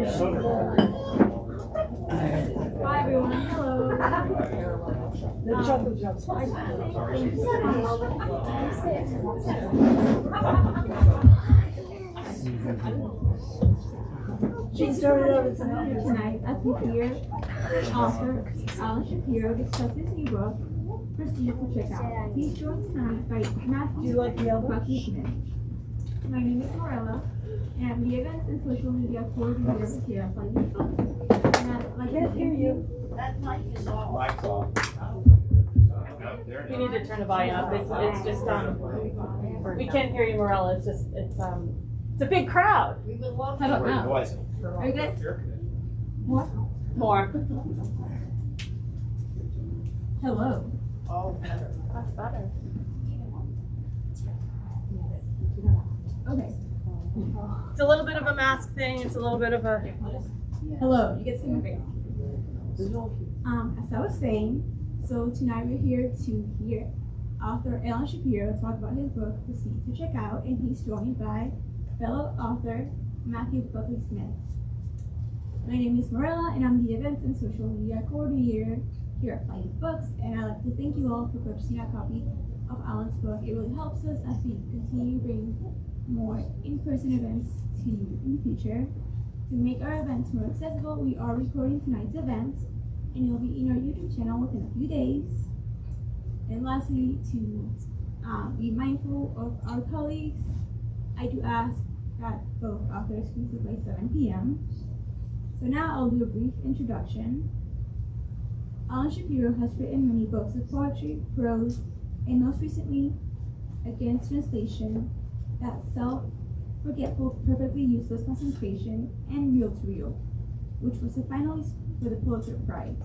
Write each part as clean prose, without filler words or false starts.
Hi everyone, hello. The chocolate drops. She started over Tonight, as we hear author Alan Shapiro discuss his new book, Proceed to Check Out. He's joined tonight by Matthew Buckley Smith. My name is Morella, and I'm the events and social media coordinator here at Flyleaf Books. And I'd like to hear you. That mic is off. Mic's off. You need to turn the volume up. It's just we can't hear you, Morella. It's a big crowd. We would love How about to. now? Noisy. Are you good? More? More. Hello. Oh, better. That's better. Okay. It's a little bit of a mask thing. It's a little bit of a. Hello. You get to see my face. As I was saying, so tonight we're here to hear author Alan Shapiro talk about his book, Proceed to Check Out, and he's joined by fellow author Matthew Buckley Smith. My name is Morella, and I'm the events and social media coordinator here at Flyleaf Books, and I'd like to thank you all for purchasing a copy of Alan's book. It really helps us as we continue to bring more in-person events to you in the future. To make our events more accessible, we are recording tonight's event, and it'll be in our YouTube channel within a few days. And lastly, to be mindful of our colleagues, I do ask that both authors conclude by 7 p.m. So now I'll do a brief introduction. Alan Shapiro has written many books of poetry, prose, and most recently, Against Translation, That Self-Forgetful, Perfectly Useless Concentration, and Real to Real, which was a finalist for the Pulitzer Prize.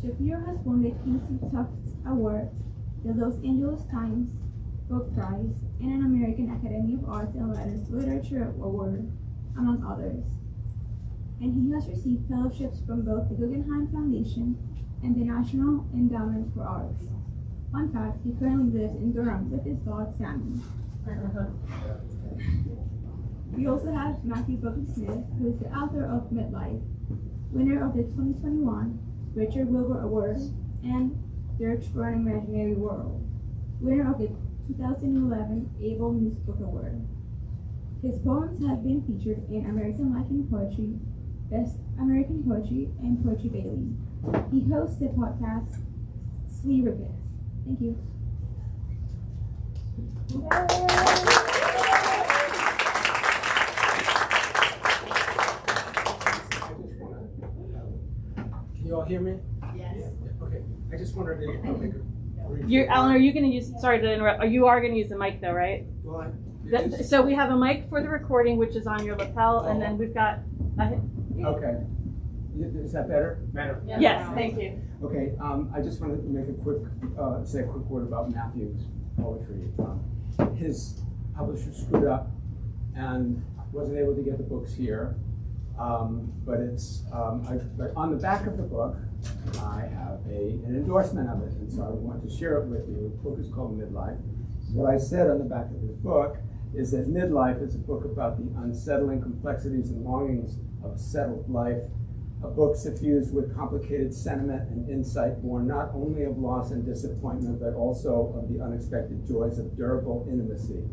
Shapiro has won the Kingsley Tufts Award, the Los Angeles Times Book Prize, and an American Academy of Arts and Letters Literature Award, among others. And he has received fellowships from both the Guggenheim Foundation and the National Endowment for Arts. Fun fact, he currently lives in Durham with his dog, Sammy. We also have Matthew Buckley Smith, who is the author of Midlife, winner of the 2021 Richard Wilbur Award, and Search for an Imaginary World, winner of the 2011 Able News Book Award. His poems have been featured in American Life in Poetry, Best American Poetry, and Poetry Daily. He hosts the podcast Slee Ricketts. Thank you. Can you all hear me? Yes. Okay. I just wondered if I'll make a brief. Alan, are you going to use? Sorry to interrupt. You are going to use the mic, though, right? Well, So we have a mic for the recording, which is on your lapel, and then we've got. okay. Is that better? Better. Yes, thank you. Okay. I just wanted to make say a quick word about Matthew's poetry. His publisher screwed up and wasn't able to get the books here. But on the back of the book, I have an endorsement of it, and so I want to share it with you. The book is called Midlife. What I said on the back of this book is that Midlife is a book about the unsettling complexities and longings of a settled life, a book suffused with complicated sentiment and insight born not only of loss and disappointment, but also of the unexpected joys of durable intimacy.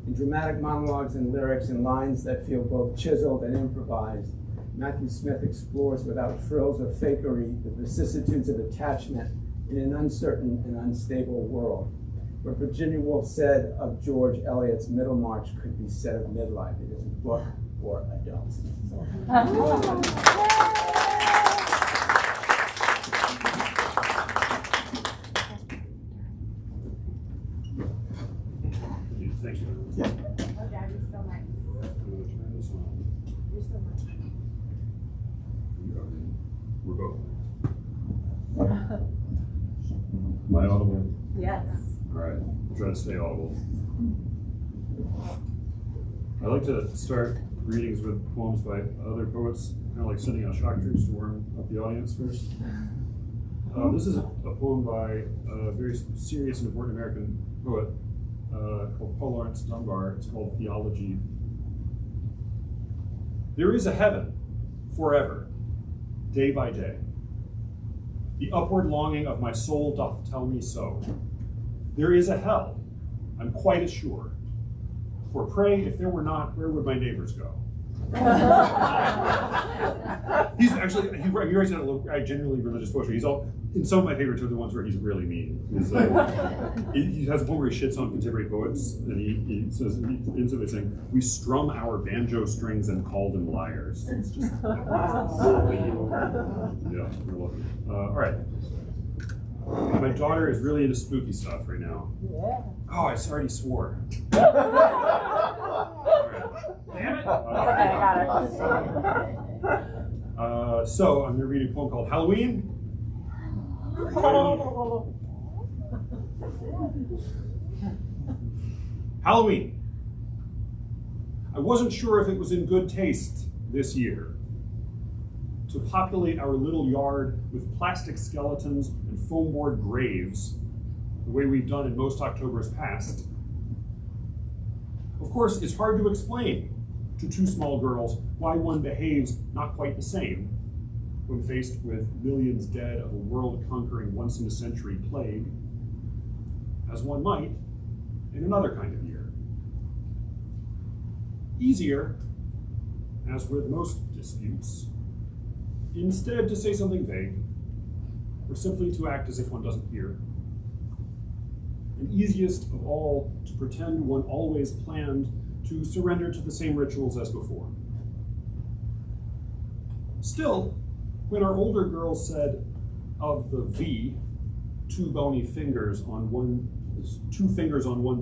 In dramatic monologues and lyrics and lines that feel both chiseled and improvised, Matthew Smith explores without frills or fakery the vicissitudes of attachment in an uncertain and unstable world. What Virginia Woolf said of George Eliot's Middlemarch could be said of Midlife. It is a book for adults. Thank you. Yeah. Oh, Dad, you're still mine. You're still mine. We're both. Am I audible? Yes. All right. I'll try to stay audible. I like to start readings with poems by other poets, kind of like sending out shock troops to warm up the audience first. This is a poem by a very serious and important American poet called Paul Laurence Dunbar. It's called Theology. There is a heaven forever, day by day. The upward longing of my soul doth tell me so. There is a hell, I'm quite as sure. For pray, if there were not, where would my neighbors go? He's actually, he writes a genuinely religious poetry. He's all, in some of my favorites are the ones where he's really mean. He has one where he shits on contemporary poets, and he says, he ends up by saying, we strum our banjo strings and call them liars. It's just, yeah, we're lucky. All right. My daughter is really into spooky stuff right now. Yeah. Oh, I already swore. Damn it! Okay, I got it. So I'm going to read a poem called Halloween. Halloween. I wasn't sure if it was in good taste this year to populate our little yard with plastic skeletons and foam board graves, the way we've done in most Octobers past. Of course, it's hard to explain to two small girls why one behaves not quite the same when faced with millions dead of a world-conquering once-in-a-century plague, as one might in another kind of year. Easier, as with most disputes, instead to say something vague, or simply to act as if one doesn't hear. And easiest of all, to pretend one always planned to surrender to the same rituals as before. Still, when our older girls said of the V, two fingers on one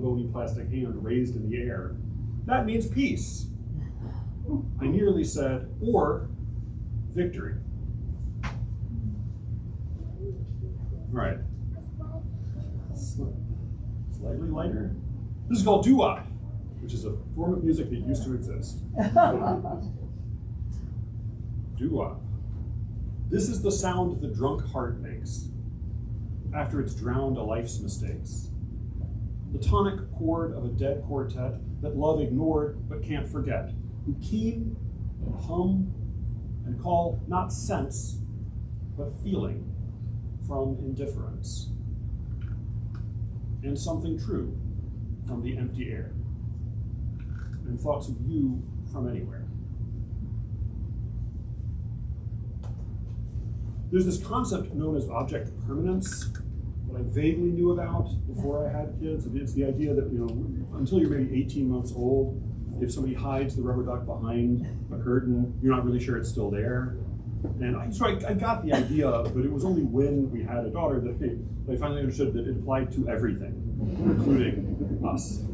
bony plastic hand raised in the air, that means peace. I nearly said, or victory. All right. Slightly lighter. This is called doo-wop, which is a form of music that used to exist. Doo-wop. This is the sound the drunk heart makes after it's drowned a life's mistakes. The tonic chord of a dead quartet that love ignored but can't forget, who keen and hum and call not sense, but feeling from indifference. And something true from the empty air, and thoughts of you from anywhere. There's this concept known as object permanence that I vaguely knew about before I had kids. It's the idea that, you know, until you're maybe 18 months old, if somebody hides the rubber duck behind a curtain, you're not really sure it's still there. And I got the idea, but it was only when we had a daughter that I finally understood that it applied to everything, including us,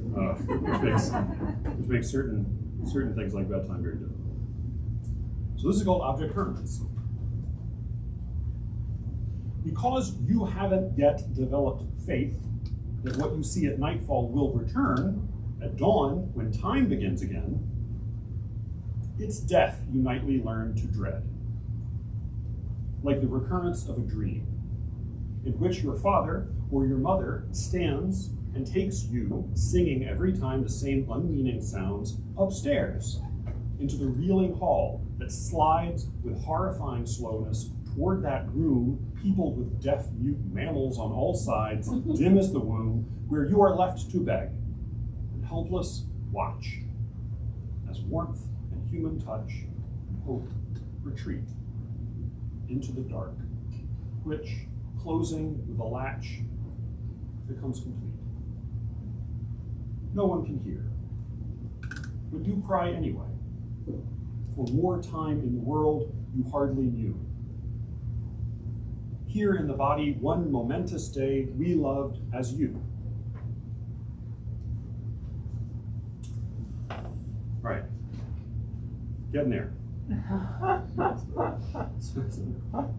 which makes certain things like bedtime very difficult. So this is called object permanence. Because you haven't yet developed faith that what you see at nightfall will return at dawn when time begins again, it's death you nightly learn to dread. Like the recurrence of a dream, in which your father or your mother stands and takes you, singing every time the same unmeaning sounds, upstairs into the reeling hall that slides with horrifying slowness toward that room peopled with deaf mute mammals on all sides, dim as the womb, where you are left to beg and helpless watch as warmth and human touch and hope retreat into the dark, which, closing with a latch, becomes complete. No one can hear, but you cry anyway, for more time in the world you hardly knew. Here in the body, one momentous day we loved as you. Right, getting there.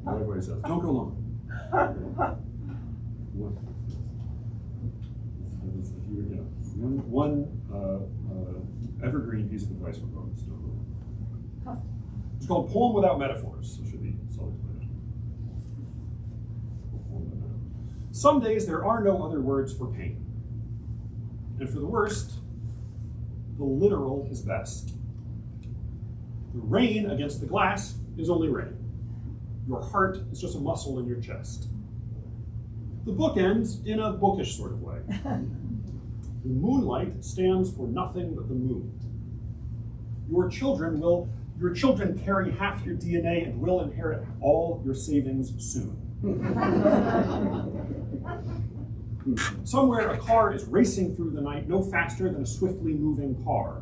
Everybody says, don't go alone. One evergreen piece of advice for poets. Don't go alone. It's called Poem Without Metaphors. So it should be self-explanatory. Some days there are no other words for pain. And for the worst, the literal is best. The rain against the glass is only rain. Your heart is just a muscle in your chest. The book ends in a bookish sort of way. The moonlight stands for nothing but the moon. Your children carry half your DNA and will inherit all your savings soon. Somewhere a car is racing through the night no faster than a swiftly moving car.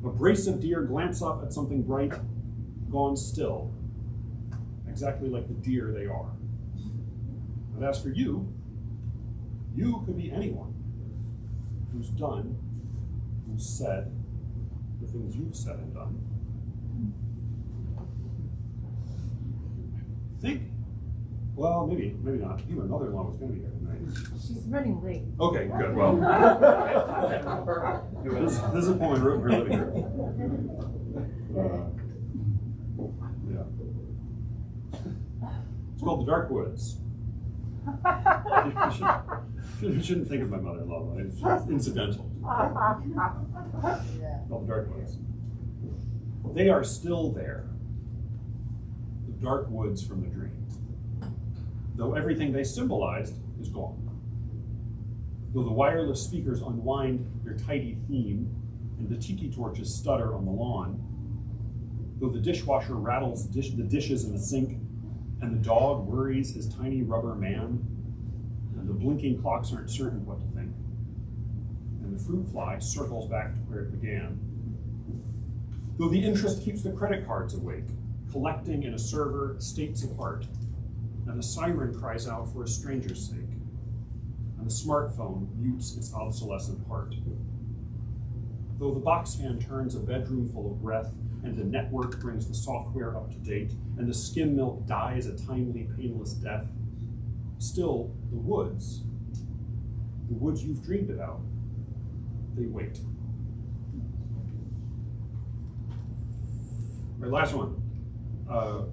A brace of deer glance up at something bright, gone still, exactly like the deer they are. But as for you, you could be anyone who's done, who's said the things you've said and done. Think, well, maybe not. Your mother-in-law was going to be here tonight. She's running late. Okay, good. Well, this is a poem I wrote in her living room. Yeah. It's called The Dark Woods. You shouldn't think of my mother-in-law. It's incidental. Called The Dark Woods. They are still there. The dark woods from the dream. Though everything they symbolized is gone. Though the wireless speakers unwind their tidy theme and the tiki torches stutter on the lawn, though the dishwasher rattles the dishes in the sink and the dog worries his tiny rubber man, and the blinking clocks aren't certain what to think, and the fruit fly circles back to where it began, though the interest keeps the credit cards awake, collecting in a server states apart, and the siren cries out for a stranger's sake, and the smartphone mutes its obsolescent heart. Though the box fan turns a bedroom full of breath, and the network brings the software up to date, and the skim milk dies a timely, painless death, still the woods you've dreamed about, they wait. All right, last one. I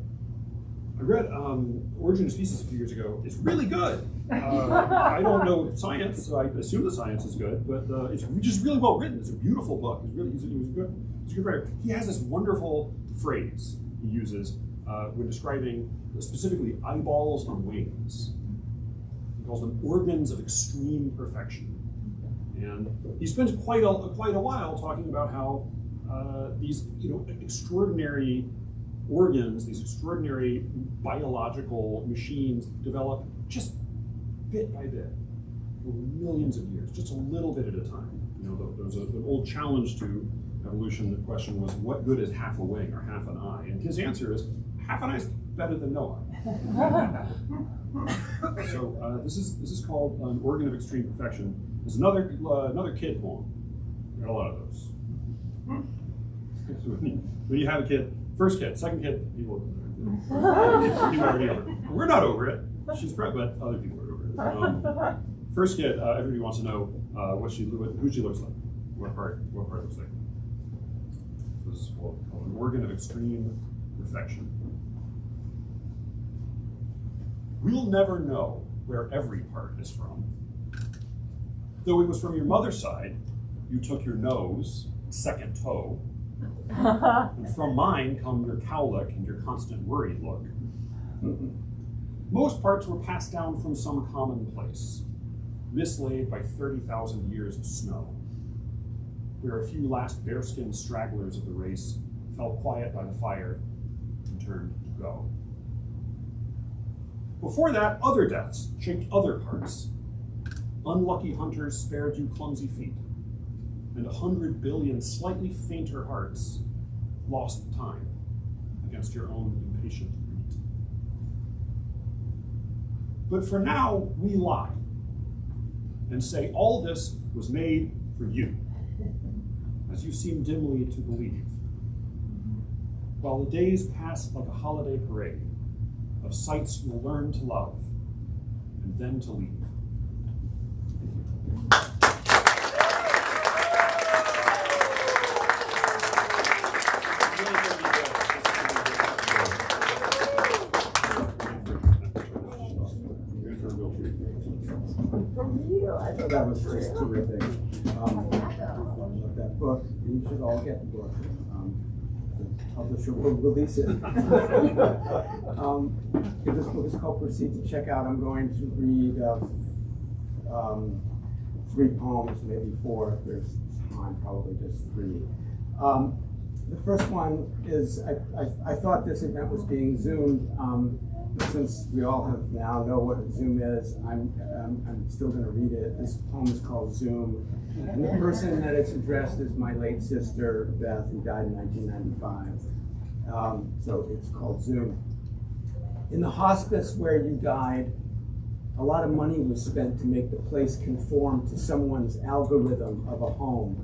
read Origin of Species a few years ago. It's really good. I don't know science, so I assume the science is good, but it's just really well written. It's a beautiful book. It was a good writer. He has this wonderful phrase he uses when describing specifically eyeballs and wings. He calls them organs of extreme perfection. And he spends quite a while talking about how these extraordinary organs, these extraordinary biological machines develop just bit by bit over millions of years, just a little bit at a time. There was an old challenge to evolution. The question was, what good is half a wing or half an eye? And his answer is, half an eye is better than no eye. So this is called An Organ of Extreme Perfection. There's another kid poem. Got a lot of those. So when you have a kid, first kid, second kid, people already over it. We're not over it. She's pregnant, but other people are over it. First kid, everybody wants to know who she looks like, what part looks like. So this is called An Organ of Extreme Perfection. We'll never know where every part is from. Though it was from your mother's side, you took your nose, second toe, and from mine come your cowlick and your constant worried look. Most parts were passed down from some common place, mislaid by 30,000 years of snow, where a few last bearskin stragglers of the race fell quiet by the fire and turned to go. Before that, other deaths shaped other parts. Unlucky hunters spared you clumsy feet, and 100 billion slightly fainter hearts lost time against your own impatient beat. But for now, we lie and say all this was made for you, as you seem dimly to believe, while the days pass like a holiday parade of sights you'll learn to love and then to leave. That was just terrific. That book, you should all get the book. the publisher will release it. If this book is called Proceed to Check Out, I'm going to read 3 poems, maybe 4 if there's time, probably just 3. The first one is, I thought this event was being Zoomed, but since we all have now know what a Zoom is, I'm still going to read it. This poem is called Zoom, and the person that it's addressed is my late sister, Beth, who died in 1995. So it's called Zoom. In the hospice where you died, a lot of money was spent to make the place conform to someone's algorithm of a home.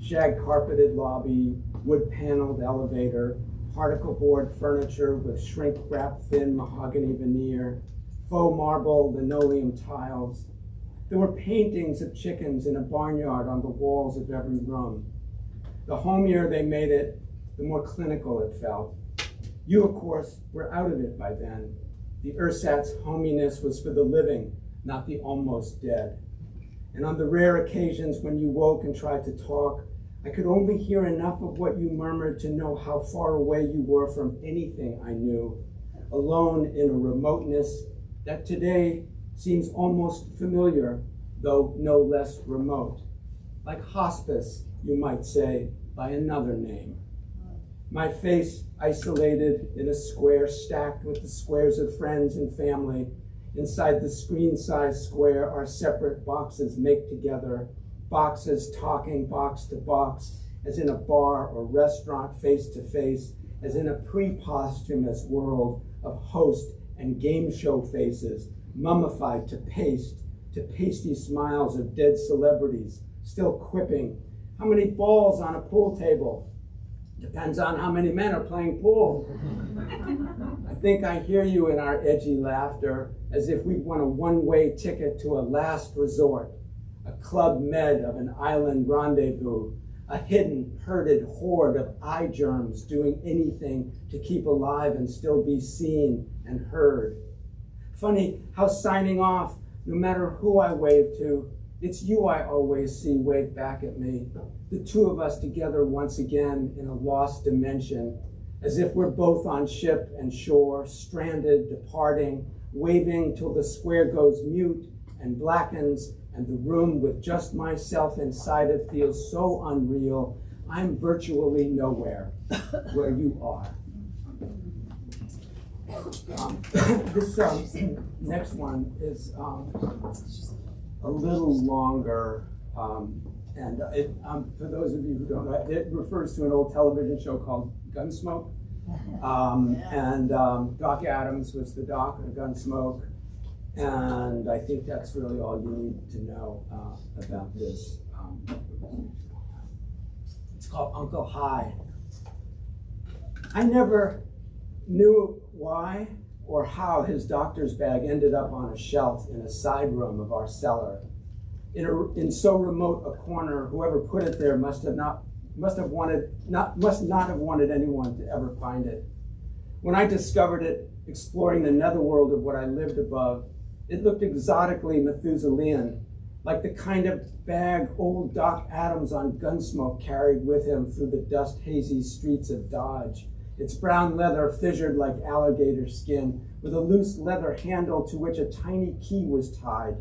Shag-carpeted lobby, wood-paneled elevator, particle board furniture with shrink-wrapped thin mahogany veneer, faux marble linoleum tiles. There were paintings of chickens in a barnyard on the walls of every room. The homier they made it, the more clinical it felt. You, of course, were out of it by then. The ersatz hominess was for the living, not the almost dead. And on the rare occasions when you woke and tried to talk, I could only hear enough of what you murmured to know how far away you were from anything I knew, alone in a remoteness that today seems almost familiar, though no less remote. Like hospice, you might say, by another name. My face isolated in a square stacked with the squares of friends and family. Inside the screen-sized square, our separate boxes make together, boxes talking box to box, as in a bar or restaurant face to face, as in a pre-posthumous world of host and game show faces, mummified to pasty smiles of dead celebrities, still quipping, how many balls on a pool table? Depends on how many men are playing pool. I think I hear you in our edgy laughter, as if we'd won a one-way ticket to a last resort, a club med of an island rendezvous, a hidden, herded horde of eye germs doing anything to keep alive and still be seen and heard. Funny how signing off, no matter who I wave to, it's you I always see wave back at me, the two of us together once again in a lost dimension, as if we're both on ship and shore, stranded, departing, waving till the square goes mute and blackens, and the room with just myself inside it feels so unreal, I'm virtually nowhere where you are. This next one is a little longer, and for those of you who don't know, it refers to an old television show called Gunsmoke. And Doc Adams was the doc of Gunsmoke, and I think that's really all you need to know about this. It's called Uncle High. I never knew why or how his doctor's bag ended up on a shelf in a side room of our cellar. In so remote a corner, whoever put it there must not have wanted anyone to ever find it. When I discovered it, exploring the netherworld of what I lived above, it looked exotically Methuselahan, like the kind of bag old Doc Adams on Gunsmoke carried with him through the dust-hazy streets of Dodge. Its brown leather fissured like alligator skin, with a loose leather handle to which a tiny key was tied.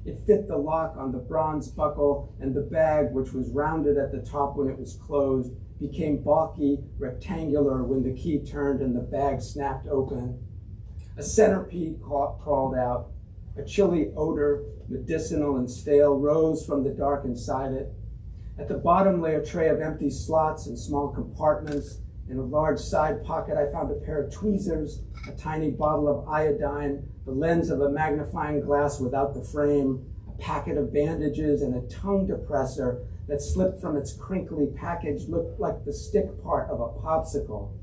It fit the lock on the bronze buckle, and the bag, which was rounded at the top when it was closed, became bulky, rectangular when the key turned and the bag snapped open. A centipede crawled out. A chilly odor, medicinal and stale, rose from the dark inside it. At the bottom lay a tray of empty slots and small compartments. In a large side pocket, I found a pair of tweezers, a tiny bottle of iodine, the lens of a magnifying glass without the frame, a packet of bandages, and a tongue depressor that slipped from its crinkly package, looked like the stick part of a popsicle.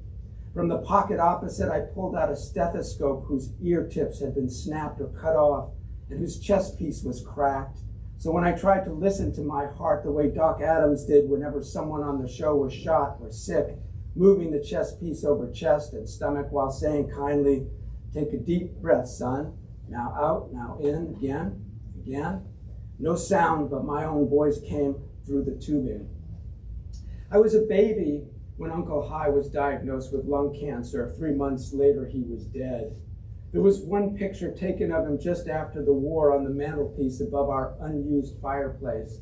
From the pocket opposite, I pulled out a stethoscope whose ear tips had been snapped or cut off and whose chest piece was cracked. So when I tried to listen to my heart the way Doc Adams did whenever someone on the show was shot or sick, moving the chest piece over chest and stomach while saying kindly, "Take a deep breath, son. Now out, now in, again, again." No sound but my own voice came through the tubing. I was a baby when Uncle Hi was diagnosed with lung cancer. 3 months later, he was dead. There was one picture taken of him just after the war on the mantelpiece above our unused fireplace.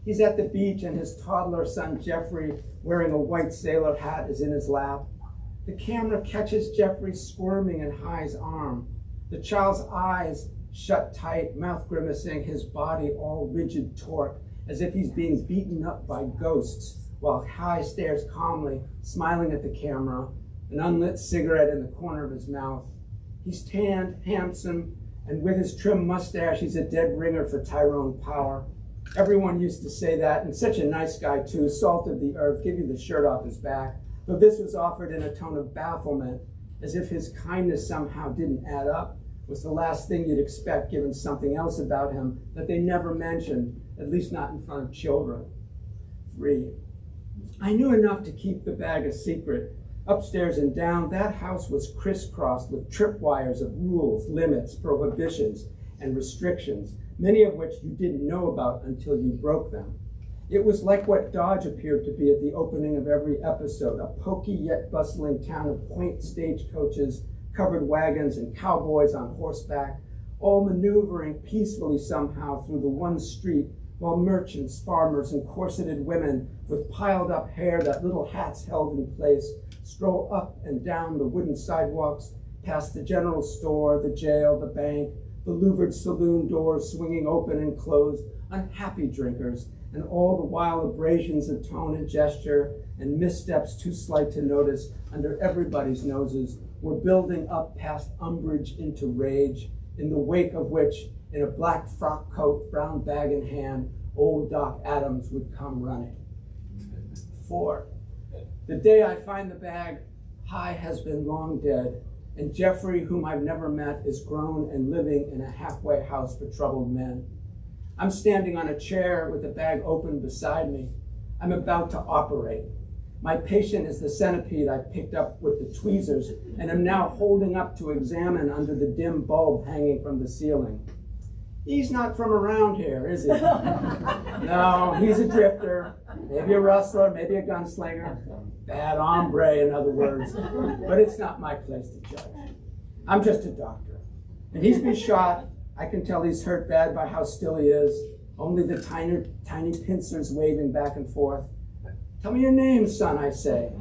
He's at the beach and his toddler son, Jeffrey, wearing a white sailor hat, is in his lap. The camera catches Jeffrey squirming in Hi's arm. The child's eyes shut tight, mouth grimacing, his body all rigid taut, as if he's being beaten up by ghosts, while Hi stares calmly, smiling at the camera, an unlit cigarette in the corner of his mouth. He's tanned, handsome, and with his trim mustache, he's a dead ringer for Tyrone Power. Everyone used to say that, and such a nice guy too, salt of the earth, give you the shirt off his back. Though this was offered in a tone of bafflement, as if his kindness somehow didn't add up, was the last thing you'd expect given something else about him that they never mentioned, at least not in front of children. 3. I knew enough to keep the bag a secret. Upstairs and down, that house was crisscrossed with tripwires of rules, limits, prohibitions, and restrictions, many of which you didn't know about until you broke them. It was like what Dodge appeared to be at the opening of every episode, a pokey yet bustling town of quaint stagecoaches, covered wagons, and cowboys on horseback, all maneuvering peacefully somehow through the one street, while merchants, farmers, and corseted women with piled up hair that little hats held in place stroll up and down the wooden sidewalks, past the general store, the jail, the bank, the louvered saloon doors swinging open and closed, unhappy drinkers, and all the while abrasions of tone and gesture and missteps too slight to notice under everybody's noses were building up past umbrage into rage, in the wake of which, in a black frock coat, brown bag in hand, old Doc Adams would come running. 4. The day I find the bag, Hi has been long dead, and Jeffrey, whom I've never met, is grown and living in a halfway house for troubled men. I'm standing on a chair with the bag open beside me. I'm about to operate. My patient is the centipede I picked up with the tweezers and am now holding up to examine under the dim bulb hanging from the ceiling. He's not from around here, is he? No, he's a drifter, maybe a rustler, maybe a gunslinger. Bad hombre, in other words. But it's not my place to judge. I'm just a doctor. And he's been shot. I can tell he's hurt bad by how still he is. Only the tiny pincers waving back and forth. Tell me your name, son, I say.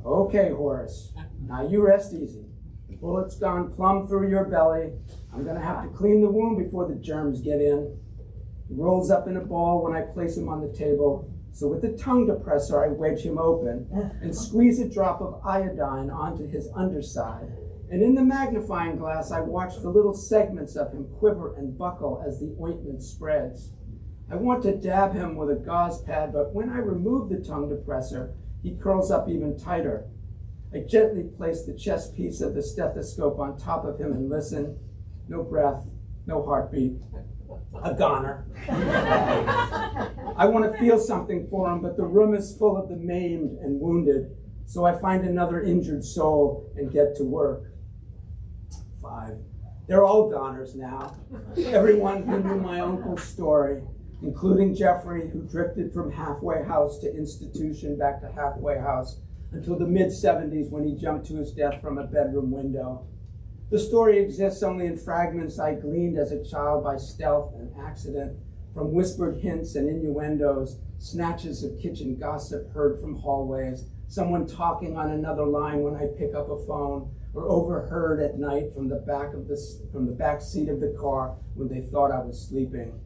Okay, Horace. Now you rest easy. The bullet's gone plumb through your belly. I'm going to have to clean the wound before the germs get in. He rolls up in a ball when I place him on the table. So with the tongue depressor, I wedge him open and squeeze a drop of iodine onto his underside. And in the magnifying glass, I watch the little segments of him quiver and buckle as the ointment spreads. I want to dab him with a gauze pad, but when I remove the tongue depressor, he curls up even tighter. I gently place the chest piece of the stethoscope on top of him and listen. No breath, no heartbeat. A goner. I want to feel something for him, but the room is full of the maimed and wounded, so I find another injured soul and get to work. 5. They're all goners now. Everyone who knew my uncle's story, including Jeffrey, who drifted from halfway house to institution back to halfway house until the mid-70s when he jumped to his death from a bedroom window. The story exists only in fragments I gleaned as a child by stealth and accident, from whispered hints and innuendos, snatches of kitchen gossip heard from hallways, someone talking on another line when I pick up a phone, or overheard at night from the back seat of the car when they thought I was sleeping.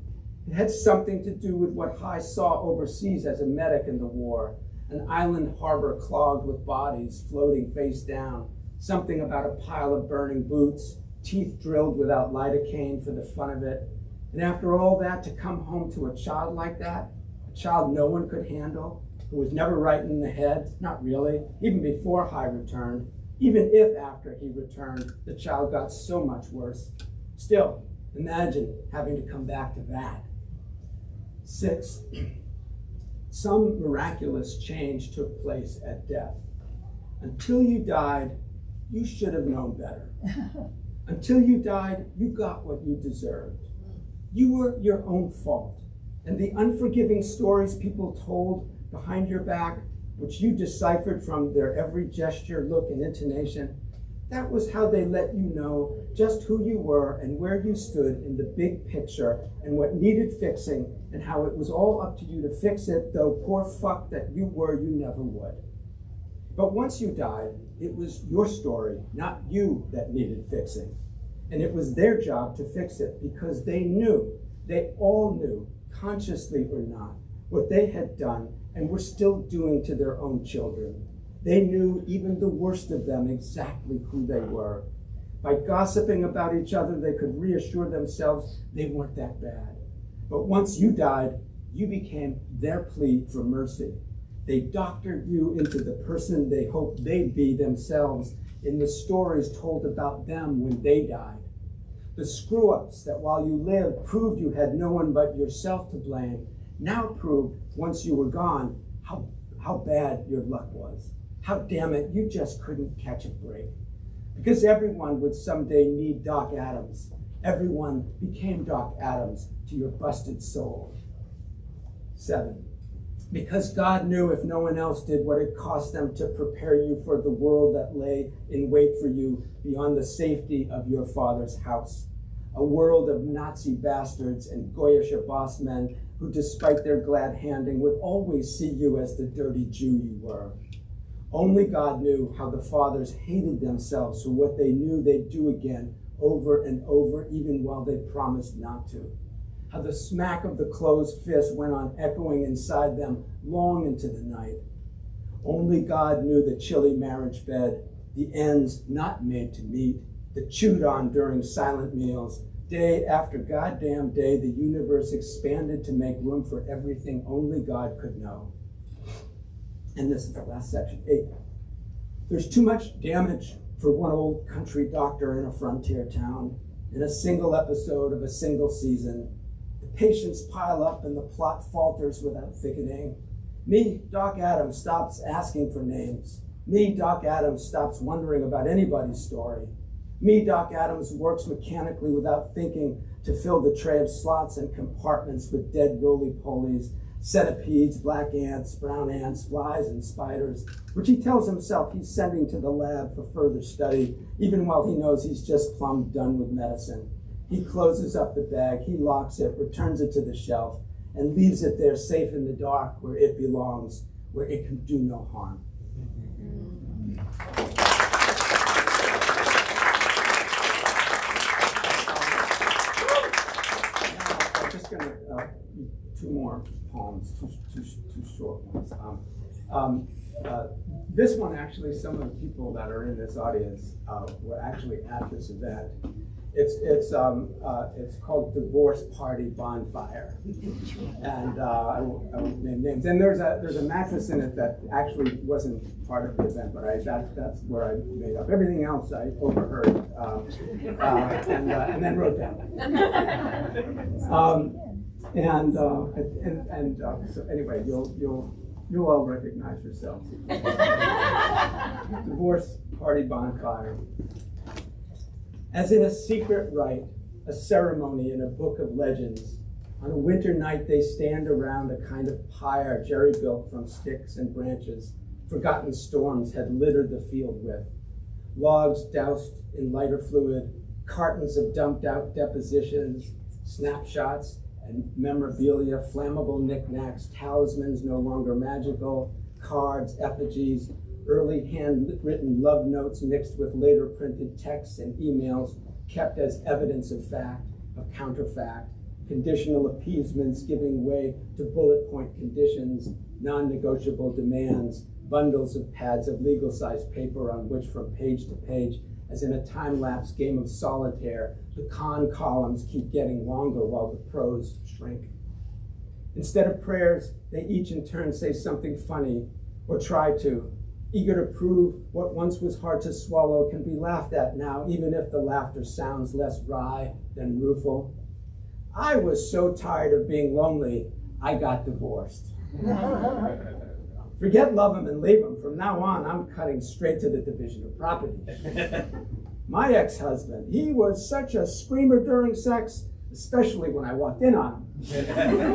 It had something to do with what I saw overseas as a medic in the war, an island harbor clogged with bodies floating face down, something about a pile of burning boots, teeth drilled without lidocaine for the fun of it. And after all that, to come home to a child like that, a child no one could handle, who was never right in the head, not really, even before Hi returned, even if after he returned, the child got so much worse. Still, imagine having to come back to that. 6. Some miraculous change took place at death. Until you died, you should have known better. Until you died, you got what you deserved. You were your own fault, and the unforgiving stories people told behind your back which you deciphered from their every gesture, look, and intonation. That was how they let you know just who you were and where you stood in the big picture and what needed fixing and how it was all up to you to fix it, though poor fuck that you were, you never would. But once you died, it was your story, not you, that needed fixing. And it was their job to fix it because they all knew, consciously or not, what they had done and were still doing to their own children. They knew, even the worst of them, exactly who they were. By gossiping about each other, they could reassure themselves they weren't that bad. But once you died, you became their plea for mercy. They doctored you into the person they hoped they'd be themselves in the stories told about them when they died. The screw-ups that while you lived proved you had no one but yourself to blame, now proved, once you were gone, how bad your luck was. How damn it, you just couldn't catch a break. Because everyone would someday need Doc Adams. Everyone became Doc Adams to your busted soul. 7. Because God knew if no one else did what it cost them to prepare you for the world that lay in wait for you beyond the safety of your father's house. A world of Nazi bastards and Goyish boss men who, despite their glad handing, would always see you as the dirty Jew you were. Only God knew how the fathers hated themselves for what they knew they'd do again over and over, even while they promised not to. How the smack of the closed fist went on echoing inside them long into the night. Only God knew the chilly marriage bed, the ends not made to meet, the chewed on during silent meals. Day after goddamn day, the universe expanded to make room for everything only God could know. And this is the last section, 8. There's too much damage for one old country doctor in a frontier town, in a single episode of a single season. The patients pile up and the plot falters without thickening. Me, Doc Adams, stops asking for names. Me, Doc Adams, stops wondering about anybody's story. Me, Doc Adams, works mechanically without thinking to fill the tray of slots and compartments with dead roly-polies, centipedes, black ants, brown ants, flies, and spiders, which he tells himself he's sending to the lab for further study, even while he knows he's just plumb done with medicine. He closes up the bag, he locks it, returns it to the shelf, and leaves it there safe in the dark where it belongs, where it can do no harm. I'm just going to two more poems, two short ones. This one, actually, some of the people that are in this audience were actually at this event. It's called Divorce Party Bonfire, and I won't name names. And there's a mattress in it that actually wasn't part of the event, but that's where I made up. Everything else I overheard and then wrote down. So anyway, you'll all recognize yourselves. Divorce Party Bonfire. As in a secret rite, a ceremony in a book of legends, on a winter night they stand around a kind of pyre Jerry built from sticks and branches forgotten storms had littered the field with. Logs doused in lighter fluid, cartons of dumped out depositions, snapshots and memorabilia, flammable knickknacks, talismans no longer magical, cards, effigies, early handwritten love notes mixed with later printed texts and emails kept as evidence of fact, of counterfact, conditional appeasements giving way to bullet point conditions, non-negotiable demands, bundles of pads of legal-sized paper on which from page to page, as in a time-lapse game of solitaire, the con columns keep getting longer while the prose shrink. Instead of prayers, they each in turn say something funny or try to, eager to prove what once was hard to swallow can be laughed at now, even if the laughter sounds less wry than rueful. I was so tired of being lonely, I got divorced. Forget love him and leave him. From now on, I'm cutting straight to the division of property. My ex-husband, he was such a screamer during sex, especially when I walked in on him.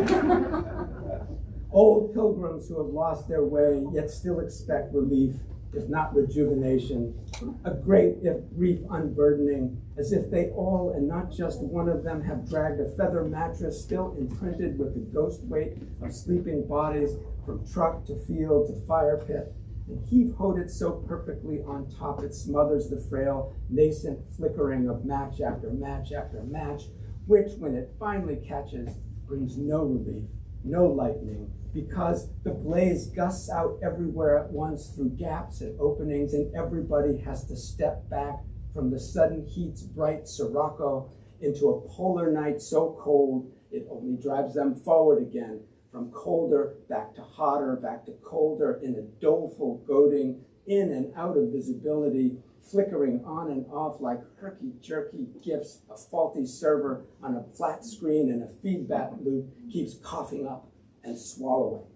Old pilgrims who have lost their way, yet still expect relief, if not rejuvenation. A great, if brief, unburdening, as if they all, and not just one of them, have dragged a feather mattress still imprinted with the ghost weight of sleeping bodies from truck to field to fire pit, and heave-hoed it so perfectly on top it smothers the frail, nascent flickering of match after match after match, which, when it finally catches, brings no relief, no lightning, because the blaze gusts out everywhere at once through gaps and openings, and everybody has to step back from the sudden heat's bright sirocco into a polar night so cold it only drives them forward again, from colder back to hotter, back to colder, in a doleful goading, in and out of visibility, flickering on and off like herky-jerky gifs. A faulty server on a flat screen in a feedback loop keeps coughing up and swallowing.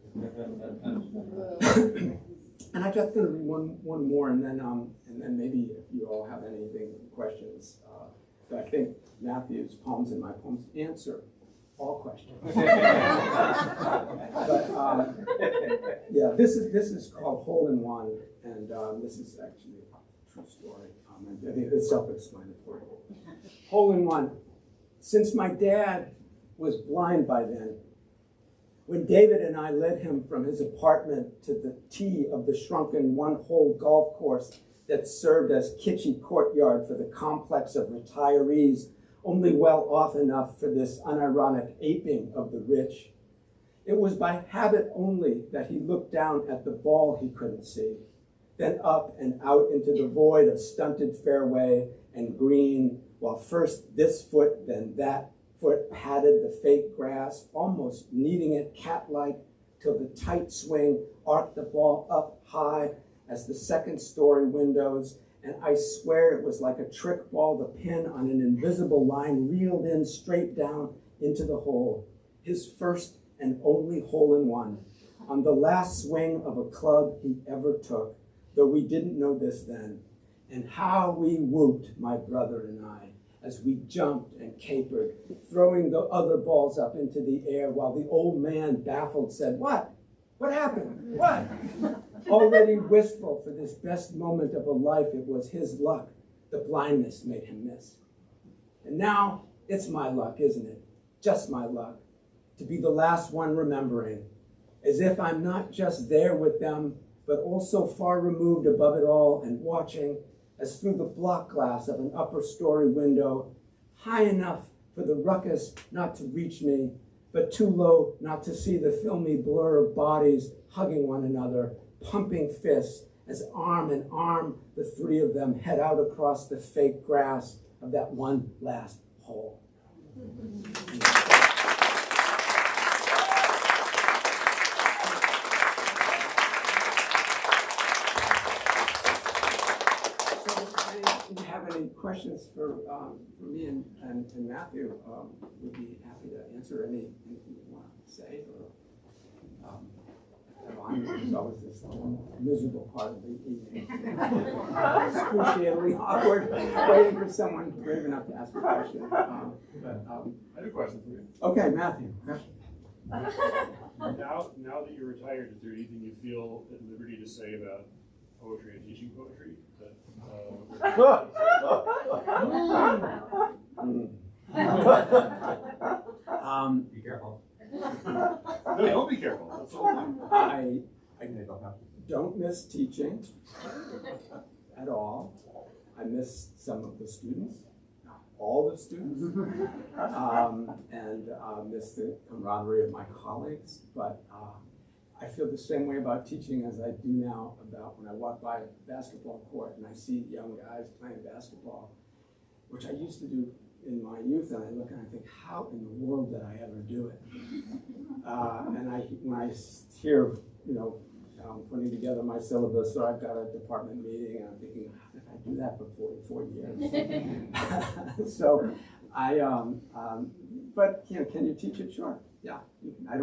And I'm just going to read one more, and then maybe if you all have anything, questions. But I think Matthew's poems and my poems answer all questions. But yeah, this is called Hole in One, and this is actually a true story. I think it's self-explanatory. Hole in One. Since my dad was blind by then, when David and I led him from his apartment to the tee of the shrunken one-hole golf course that served as kitschy courtyard for the complex of retirees, only well off enough for this unironic aping of the rich. It was by habit only that he looked down at the ball he couldn't see, then up and out into the void of stunted fairway and green, while first this foot, then that foot patted the fake grass, almost kneading it cat-like, till the tight swing arced the ball up high as the second-story windows, and I swear it was like a trick ball, the pin on an invisible line reeled in straight down into the hole. His first and only hole in one, on the last swing of a club he ever took, though we didn't know this then. And how we whooped, my brother and I, as we jumped and capered, throwing the other balls up into the air while the old man, baffled, said, "What? What happened? What?" Already wistful for this best moment of a life, it was his luck. The blindness made him miss. And now it's my luck, isn't it? Just my luck, to be the last one remembering, as if I'm not just there with them, but also far removed above it all and watching, as through the block glass of an upper story window, high enough for the ruckus not to reach me, but too low not to see the filmy blur of bodies hugging one another, pumping fists, as arm in arm the three of them head out across the fake grass of that one last hole. If you have any questions for me and Matthew, we'd be happy to answer anything you want to say. Or there's always this miserable part of the evening, excruciatingly awkward, waiting for someone brave enough to ask a question. I have a question for you. Okay, Matthew. Now that you're retired, is there anything you feel at liberty to say about poetry and teaching poetry? Be careful. No, don't be careful. That's all. I don't miss teaching at all. I miss some of the students, not all the students, and miss the camaraderie of my colleagues, but I feel the same way about teaching as I do now about when I walk by a basketball court and I see young guys playing basketball, which I used to do in my youth, and I look and I think, how in the world did I ever do it? And when I hear, putting together my syllabus, so I've got a department meeting, and I'm thinking, how did I do that for 44 years? So but can you teach it? Sure. Yeah, I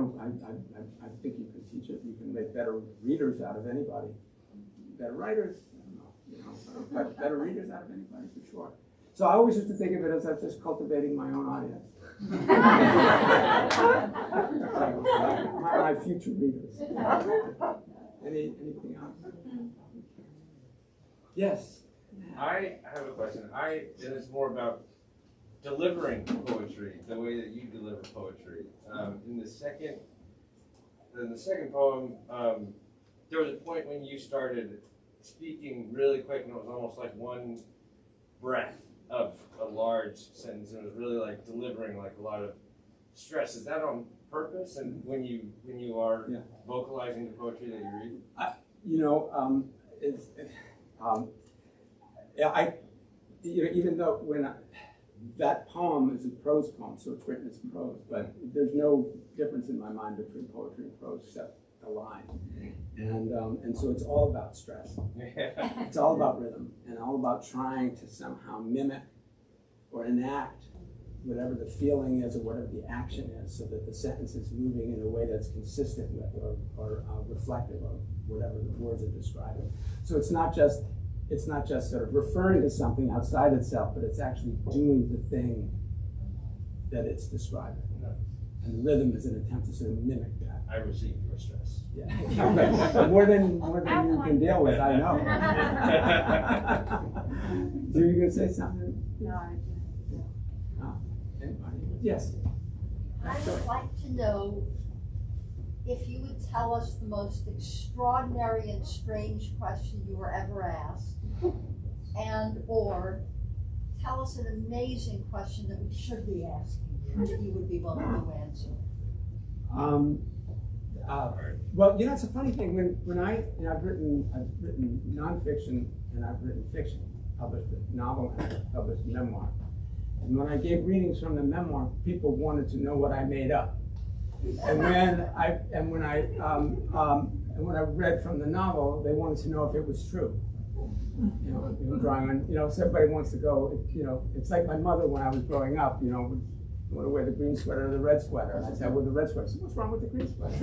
think you can teach it. You can make better readers out of anybody. Better writers, I don't know, but better readers out of anybody for sure. So I always used to think of it as I'm just cultivating my own audience. my future readers. Anything else? Yes. I have a question. It is more about delivering poetry, the way that you deliver poetry. In the second poem, there was a point when you started speaking really quick, and it was almost like one breath of a large sentence, and it was really like delivering like a lot of stress. Is that on purpose? And when you are vocalizing the poetry that you read? Even though that poem is a prose poem, so it's written as prose, but there's no difference in my mind between poetry and prose except a line. And so it's all about stress. It's all about rhythm and all about trying to somehow mimic or enact whatever the feeling is or whatever the action is, so that the sentence is moving in a way that's consistent with or reflective of whatever the words are describing. So it's not just sort of referring to something outside itself, but it's actually doing the thing that it's describing. And rhythm is an attempt to sort of mimic that. I received your stress. Yeah, more than you can deal with, I know. So you going to say something? No. Anybody? Yes. I would like to know if you would tell us the most extraordinary and strange question you were ever asked, or tell us an amazing question that we should be asking you, that you would be willing to answer. Well, it's a funny thing. When I've written nonfiction and I've written fiction, published a novel and I've published a memoir. And when I gave readings from the memoir, people wanted to know what I made up. And when I read from the novel, they wanted to know if it was true. Drawing on, so everybody wants to go. It's like my mother when I was growing up. You want to wear the green sweater or the red sweater? And I said, well, the red sweater. I said, what's wrong with the green sweater?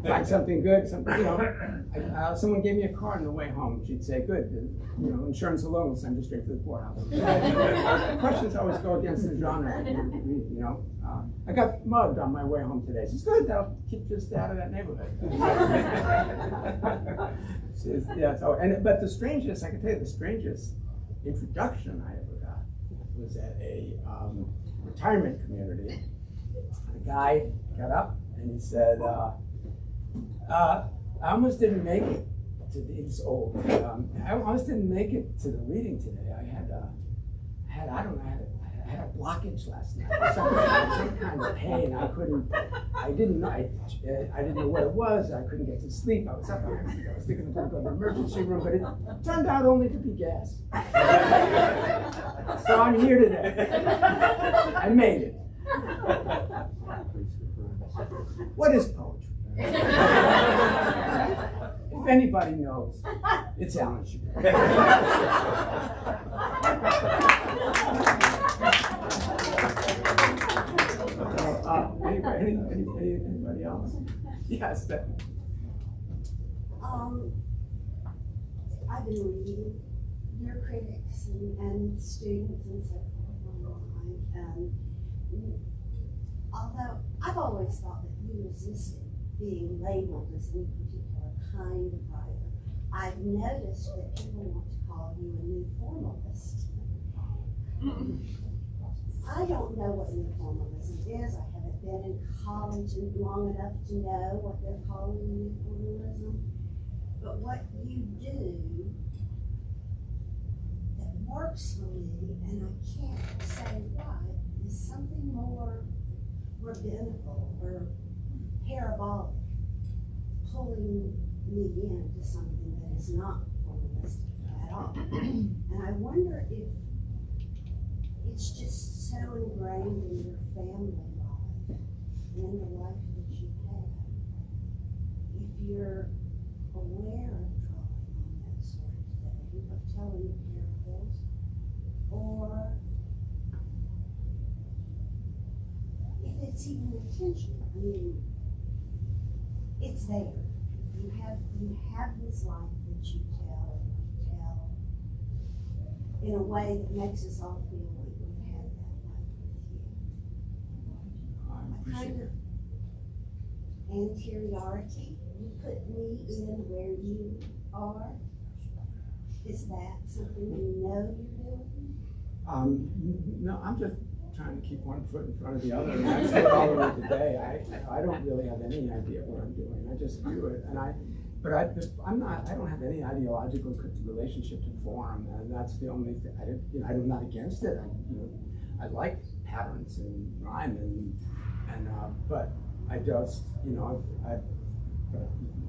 Find something good, someone gave me a card on the way home. She'd say, good, insurance alone will send you straight to the poorhouse. Questions always go against the genre. I got mugged on my way home today. She says, good, that'll keep just out of that neighborhood. But the strangest, I can tell you, the strangest introduction I ever got was at a retirement community. A guy got up and he said, I almost didn't make it to these old. I almost didn't make it to the reading today. I had a blockage last night. Some kind of pain. I didn't know what it was. I couldn't get to sleep. I was up. I was thinking I was going to go to the emergency room, but it turned out only to be gas. So I'm here today. I made it. What is poetry? If anybody knows, it's Alan Shapiro. Anybody else? Yes. I've been reading your critics and students and so forth online, and although I've always thought that you resisted being labeled as any particular kind of writer, I've noticed that people want to call you a new formalist. I don't know what new formalism is. I haven't been in college long enough to know what they're calling new formalism. But what you do that works for me, and I can't say why, is something more rabbinical or parabolic, pulling me into something that is not formalistic at all. And I wonder if it's just so ingrained in your family life and in the life that you have. If you're aware of drawing on that sort of thing, of telling parables, or if it's even intentional. I mean, it's there. You have this life that you tell in a way that makes us all feel like we've had that kind of anteriority. You put me in where you are. Is that something you know you're doing? No, I'm just trying to keep one foot in front of the other, and that's it all over today. I don't really have any idea what I'm doing. I just do it, and I don't have any ideological relationship to form, and that's the only thing. I'm not against it. I like patterns and rhyme, but I just,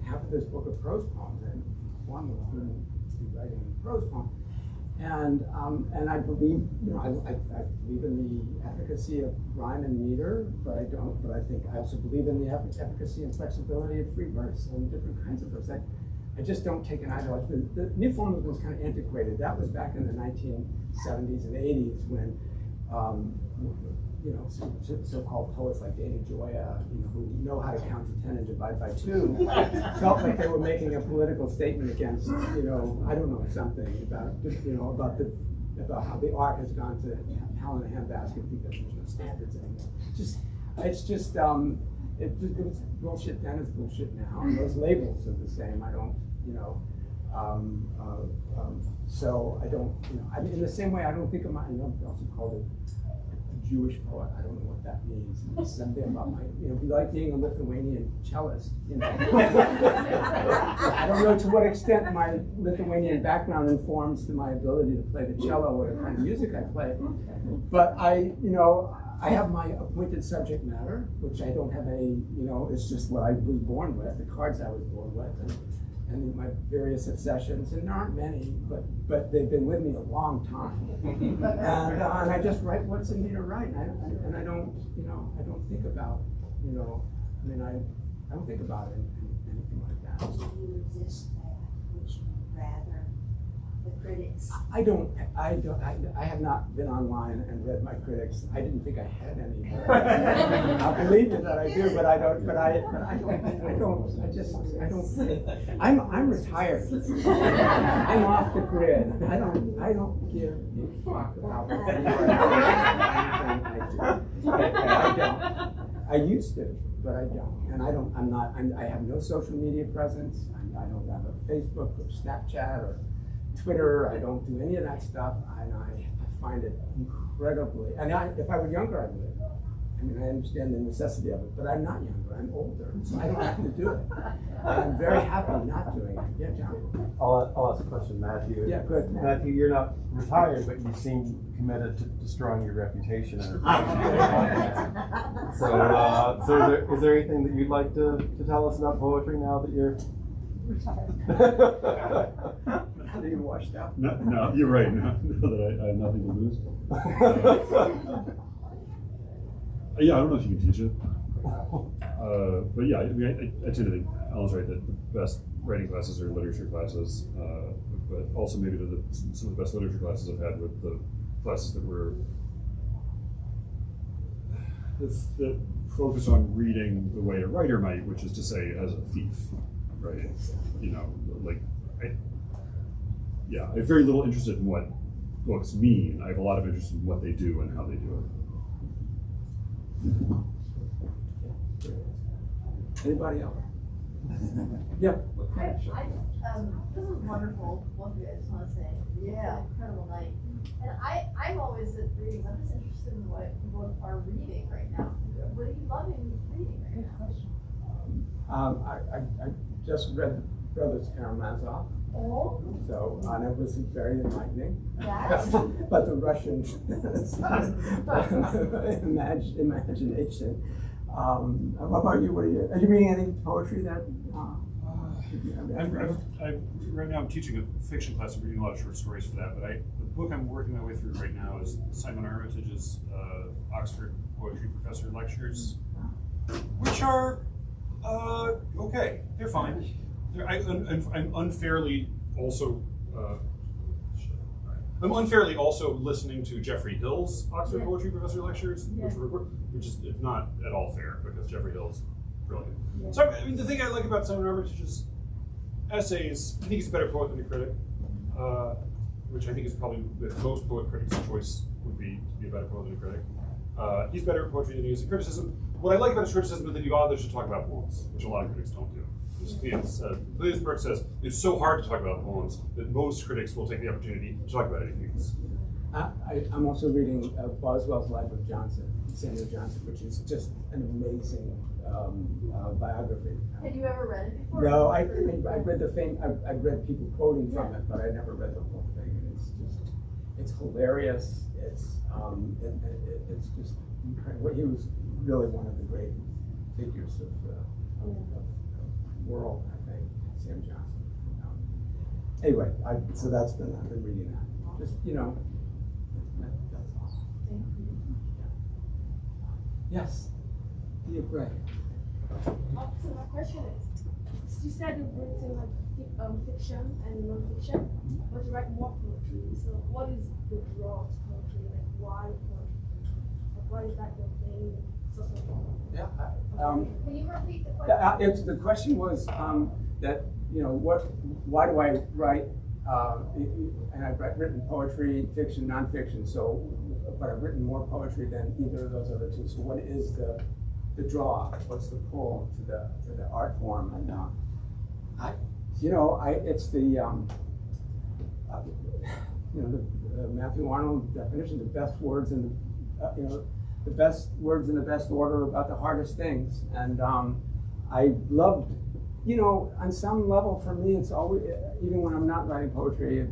half of this book of prose poems, and one was going to be writing a prose poem, and I believe, I believe in the efficacy of rhyme and meter, but I think I also believe in the efficacy and flexibility of free verse and different kinds of verse. I just don't take an ideology. The new form was kind of antiquated. That was back in the 1970s and 80s when, so-called poets like Dana Gioia, who know how to count to 10 and divide by 2, felt like they were making a political statement against, I don't know, something about how the art has gone to hell in a handbasket because there's no standards anymore. It was bullshit then, it's bullshit now, and those labels are the same. I don't, so I don't, in the same way I don't think of my, also called it Jewish poet. I don't know what that means. It's something about my, be like being a Lithuanian cellist. I don't know to what extent my Lithuanian background informs my ability to play the cello or the kind of music I play. But I have my appointed subject matter, which I don't have it's just what I was born with, the cards I was born with, and my various obsessions, and there aren't many, but they've been with me a long time. And I just write what's in me to write, and I don't think about, I don't think about anything like that. Do you resist that? Would you rather the critics? I have not been online and read my critics. I didn't think I had any. I believe you that I do, but I don't. I'm retired. I'm off the grid. I don't give a fuck about anything I do. I don't. I used to, but I don't. And I have no social media presence. I don't have a Facebook or Snapchat or Twitter. I don't do any of that stuff, and I find it incredibly. And if I were younger, I would. I understand the necessity of it, but I'm not younger. I'm older, so I don't have to do it. I'm very happy not doing it. Yeah, John. I'll ask a question, Matthew. Yeah, good. Matthew, you're not retired, but you seem committed to destroying your reputation. So is there anything that you'd like to tell us about poetry now that you're retired? Are you washed out? No, you're right. Now that I have nothing to lose. Yeah, I don't know if you can teach it. But yeah, I tend to think Alan's right that the best writing classes are literature classes, but also maybe some of the best literature classes I've had with the classes that focus on reading the way a writer might, which is to say as a thief, right? I have very little interest in what books mean. I have a lot of interest in what they do and how they do it. Anybody else? Yeah. This is wonderful. One of you, I just want to say, it's an incredible night. And I'm always at readings. I'm just interested in what people are reading right now. What are you loving reading right now? I just read Brothers Karamazov. Oh. So, and it was very enlightening. Yes. But the Russian imagination. What about you? Are you reading any poetry that? Right now I'm teaching a fiction class. I'm reading a lot of short stories for that. But the book I'm working my way through right now is Simon Armitage's Oxford Poetry Professor Lectures, which are okay. They're fine. I'm unfairly also listening to Jeffrey Hill's Oxford Poetry Professor Lectures, which is not at all fair because Jeffrey Hill's brilliant. Yeah. So the thing I like about Simon Armitage's essays, I think he's a better poet than a critic, which I think is probably with most poet critics' choice would be to be a better poet than a critic. He's better at poetry than he is at criticism, what I like about his criticism is that the author should talk about poems, which a lot of critics don't do. Flyleaf Books says it's so hard to talk about poems that most critics will take the opportunity to talk about anything else. I'm also reading Boswell's Life of Samuel Johnson, which is just an amazing biography. Had you ever read it before? No, I read people quoting from it, but I never read the whole thing. And it's hilarious. It's just incredible. He was really one of the great figures of the world, I think, Sam Johnson. Anyway, so I've been reading that. Just, that's awesome. Thank you. Yes, Leah Gray. So my question is, you said you've written like fiction and non-fiction, but you write more poetry. So what is the draw to poetry? Like why poetry? Like why is that your main source of poetry? Yeah. Can you repeat the question? The question was that why do I write? And I've written poetry, fiction, nonfiction. So, but I've written more poetry than either of those other two. So, what is the draw? What's the pull to the art form? And it's the Matthew Arnold definition: the best words in the best words in the best order about the hardest things. And I loved. On some level, for me, it's always, even when I'm not writing poetry,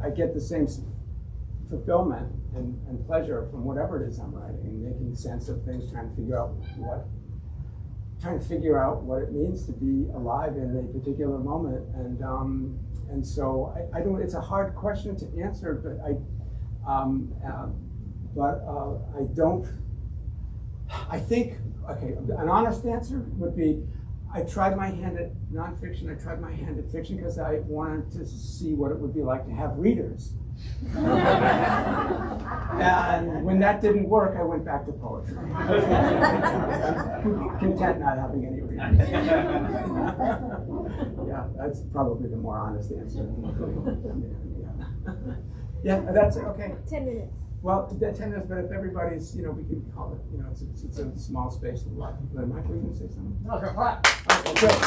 I get the same fulfillment and pleasure from whatever it is I'm writing, and making sense of things, trying to figure out what it means to be alive in a particular moment. And so I don't. It's a hard question to answer, but I don't. I think an honest answer would be. I tried my hand at nonfiction, I tried my hand at fiction because I wanted to see what it would be like to have readers. And when that didn't work, I went back to poetry. I'm content not having any readers. Yeah, that's probably the more honest answer. Yeah, that's it, okay. 10 minutes. Well, 10 minutes, but if everybody's, we can call it, it's a small space with a lot of people. Michael, you going to say something? No, it's a clap. Okay, great.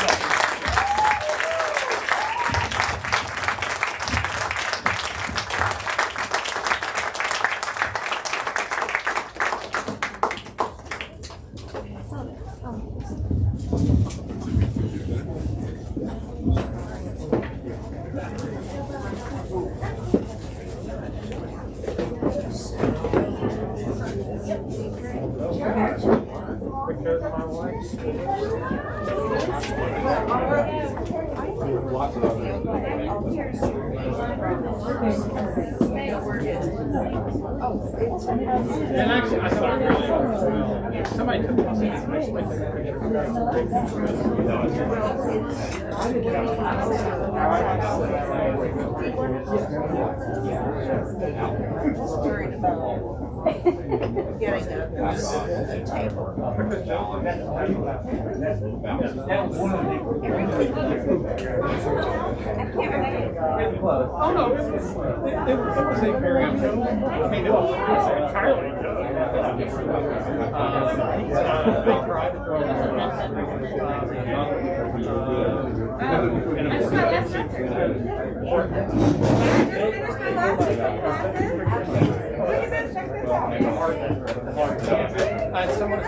And actually, I thought it really was. Somebody took a Worried about getting a table. Oh no, it was a very, I mean, it was entirely good. Someone